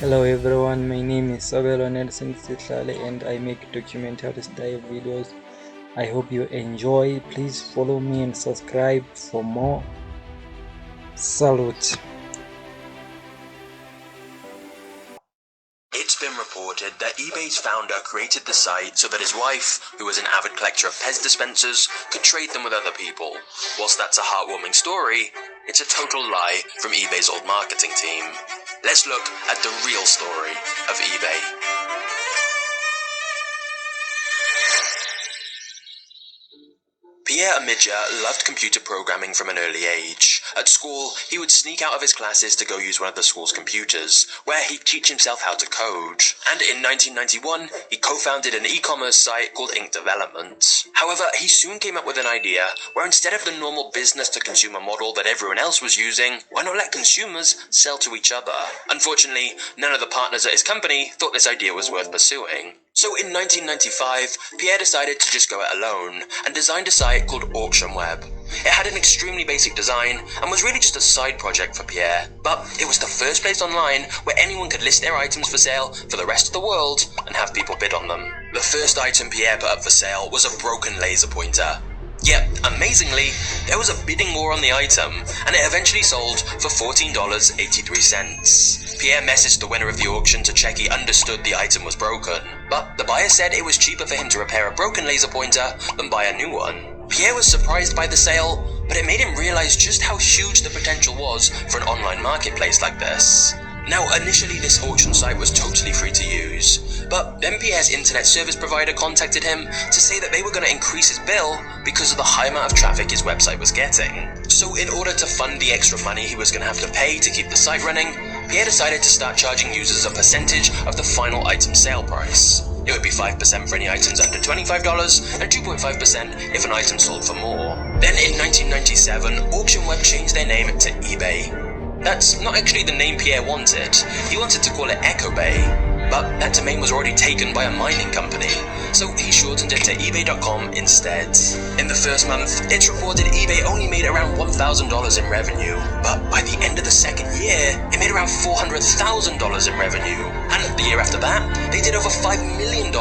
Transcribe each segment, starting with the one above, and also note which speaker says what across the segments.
Speaker 1: Hello everyone, my name is Sabelo Nelson Sitlale and I make documentary style videos. I hope you enjoy. Please follow me and subscribe for more. Salute.
Speaker 2: It's been reported that eBay's founder created the site so that his wife, who was an avid collector of Pez dispensers, could trade them with other people. Whilst that's a heartwarming story, it's a total lie from eBay's old marketing team. Let's look at the real story of eBay. Pierre Amidja loved computer programming from an early age. At school, he would sneak out of his classes to go use one of the school's computers, where he'd teach himself how to code. And in 1991, he co-founded an e-commerce site called Ink Development. However, he soon came up with an idea where instead of the normal business-to-consumer model that everyone else was using, why not let consumers sell to each other? Unfortunately, none of the partners at his company thought this idea was worth pursuing. So in 1995, Pierre decided to just go it alone and designed a site called AuctionWeb. It had an extremely basic design and was really just a side project for Pierre, but it was the first place online where anyone could list their items for sale for the rest of the world and have people bid on them. The first item Pierre put up for sale was a broken laser pointer. Yet, amazingly, there was a bidding war on the item, and it eventually sold for $14.83. Pierre messaged the winner of the auction to check he understood the item was broken, but the buyer said it was cheaper for him to repair a broken laser pointer than buy a new one. Pierre was surprised by the sale, but it made him realize just how huge the potential was for an online marketplace like this. Now, initially this auction site was totally free to use, but then Pierre's internet service provider contacted him to say that they were going to increase his bill because of the high amount of traffic his website was getting. So in order to fund the extra money he was going to have to pay to keep the site running, Pierre decided to start charging users a percentage of the final item sale price. It would be 5% for any items under $25 and 2.5% if an item sold for more. Then in 1997, AuctionWeb changed their name to eBay. That's not actually the name Pierre wanted. He wanted to call it EchoBay, but that domain was already taken by a mining company, so he shortened it to eBay.com instead. In the first month, it's reported eBay only made around $1,000 in revenue, but by the end of the second year, it made around $400,000 in revenue. And the year after that, they did over $5 million.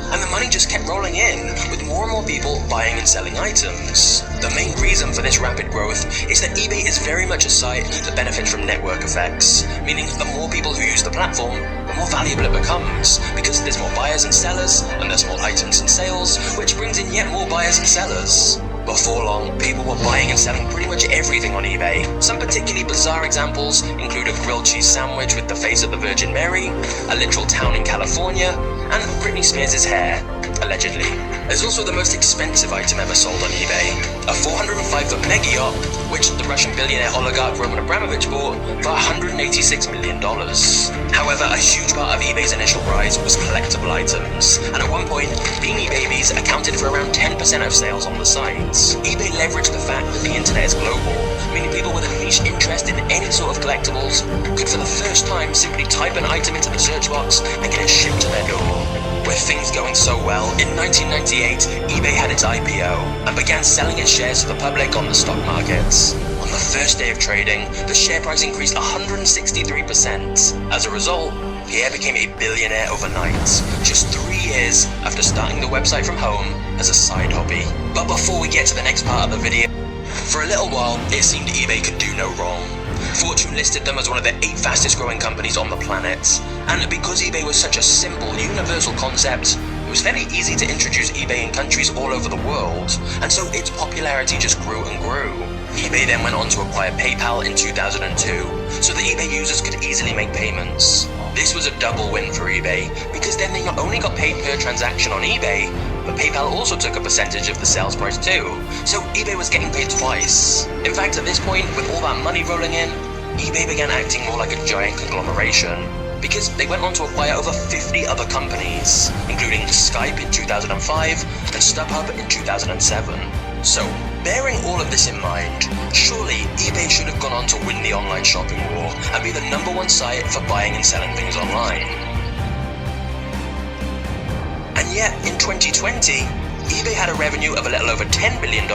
Speaker 2: And the money just kept rolling in, with more and more people buying and selling items. The main reason for this rapid growth is that eBay is very much a site that benefits from network effects, meaning the more people who use the platform, the more valuable it becomes, because there's more buyers and sellers, and there's more items and sales, which brings in yet more buyers and sellers. Before long, people were buying and selling pretty much everything on eBay. Some particularly bizarre examples include a grilled cheese sandwich with the face of the Virgin Mary, a literal town in California, and Britney Spears' hair, allegedly. There's also the most expensive item ever sold on eBay, a 405-foot mega yacht, which the Russian billionaire oligarch Roman Abramovich bought for $186 million. However, a huge part of eBay's initial rise was collectible items, and at one point, Beanie Babies accounted for around 10% of sales on the site. eBay leveraged the fact that the internet is global, meaning people with a niche interest in any sort of collectibles could for the first time simply type an item into the search box and get it shipped to their door. With things going so well, in 1998, eBay had its IPO and began selling its shares to the public on the stock markets. On the first day of trading, the share price increased 163%. As a result, Pierre became a billionaire overnight, just 3 years after starting the website from home as a side hobby. But before we get to the next part of the video, for a little while, it seemed eBay could do no wrong. Fortune listed them as one of the 8 fastest growing companies on the planet. And because eBay was such a simple, universal concept, it was fairly easy to introduce eBay in countries all over the world, and so its popularity just grew and grew. eBay then went on to acquire PayPal in 2002, so that eBay users could easily make payments. This was a double win for eBay, because then they not only got paid per transaction on eBay, but PayPal also took a percentage of the sales price too, so eBay was getting paid twice. In fact, at this point, with all that money rolling in, eBay began acting more like a giant conglomeration, because they went on to acquire over 50 other companies, including Skype in 2005 and StubHub in 2007. So, bearing all of this in mind, surely eBay should have gone on to win the online shopping war and be the #1 site for buying and selling things online. And yet, in 2020, eBay had a revenue of a little over $10 billion,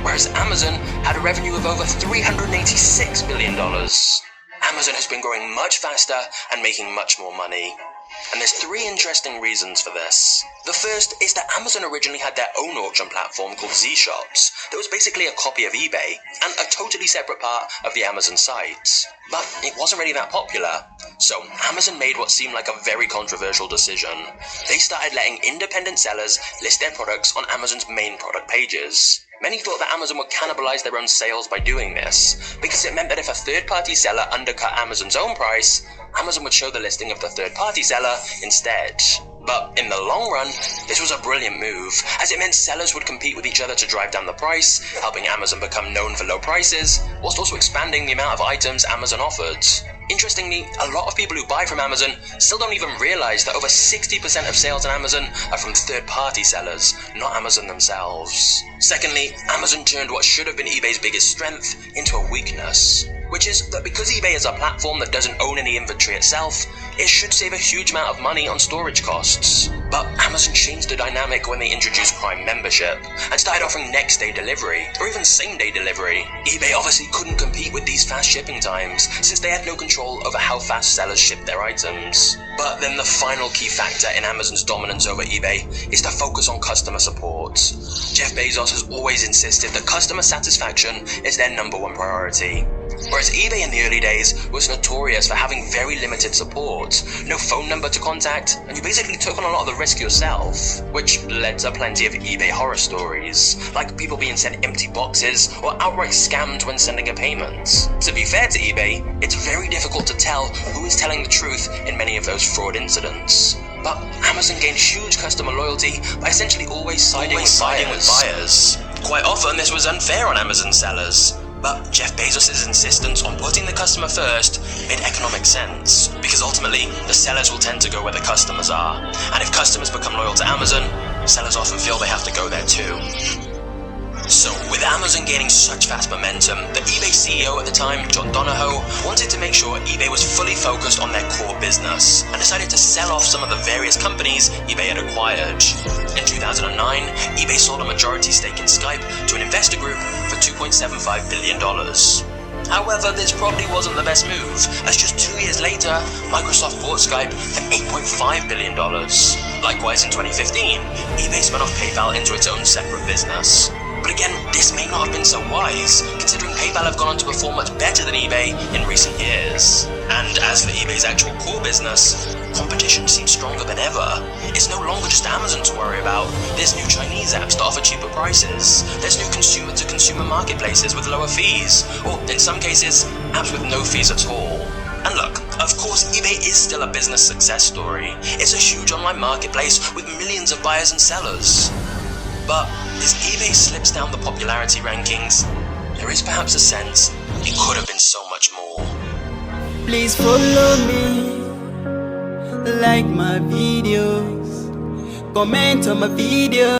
Speaker 2: whereas Amazon had a revenue of over $386 billion. Amazon has been growing much faster and making much more money. And there's three interesting reasons for this. The first is that Amazon originally had their own auction platform called Z-Shops that was basically a copy of eBay and a totally separate part of the Amazon site. But it wasn't really that popular. So Amazon made what seemed like a very controversial decision. They started letting independent sellers list their products on Amazon's main product pages. Many thought that Amazon would cannibalize their own sales by doing this, because it meant that if a third-party seller undercut Amazon's own price, Amazon would show the listing of the third-party seller instead. But in the long run, this was a brilliant move, as it meant sellers would compete with each other to drive down the price, helping Amazon become known for low prices, whilst also expanding the amount of items Amazon offered. Interestingly, a lot of people who buy from Amazon still don't even realize that over 60% of sales on Amazon are from third-party sellers, not Amazon themselves. Secondly, Amazon turned what should have been eBay's biggest strength into a weakness, which is that because eBay is a platform that doesn't own any inventory itself, it should save a huge amount of money on storage costs. But Amazon changed the dynamic when they introduced Prime membership and started offering next-day delivery, or even same-day delivery. eBay obviously couldn't compete with these fast shipping times, since they had no control over how fast sellers shipped their items. But then the final key factor in Amazon's dominance over eBay is to focus on customer support. Jeff Bezos has always insisted that customer satisfaction is their #1 priority. Whereas eBay in the early days was notorious for having very limited support, no phone number to contact, and you basically took on a lot of the risk yourself, which led to plenty of eBay horror stories, like people being sent empty boxes or outright scammed when sending a payment. To be fair to eBay, it's very difficult to tell who is telling the truth in many of those fraud incidents. But Amazon gained huge customer loyalty by essentially always siding with buyers. Quite often this was unfair on Amazon sellers. But Jeff Bezos' insistence on putting the customer first made economic sense, because ultimately, the sellers will tend to go where the customers are. And if customers become loyal to Amazon, sellers often feel they have to go there too. So, with Amazon gaining such fast momentum, the eBay CEO at the time, John Donahoe, wanted to make sure eBay was fully focused on their core business, and decided to sell off some of the various companies eBay had acquired. In 2009, eBay sold a majority stake in Skype to an investor group for $2.75 billion. However, this probably wasn't the best move, as just 2 years later, Microsoft bought Skype for $8.5 billion. Likewise, in 2015, eBay spun off PayPal into its own separate business. But again, this may not have been so wise, considering PayPal have gone on to perform much better than eBay in recent years. And as for eBay's actual core business, competition seems stronger than ever. It's no longer just Amazon to worry about. There's new Chinese apps that offer cheaper prices. There's new consumer-to-consumer marketplaces with lower fees, or in some cases, apps with no fees at all. And look, of course, eBay is still a business success story. It's a huge online marketplace with millions of buyers and sellers. But as eBay slips down the popularity rankings, there is perhaps a sense it could have been so much more.
Speaker 3: Please follow me, like my videos, comment on my videos.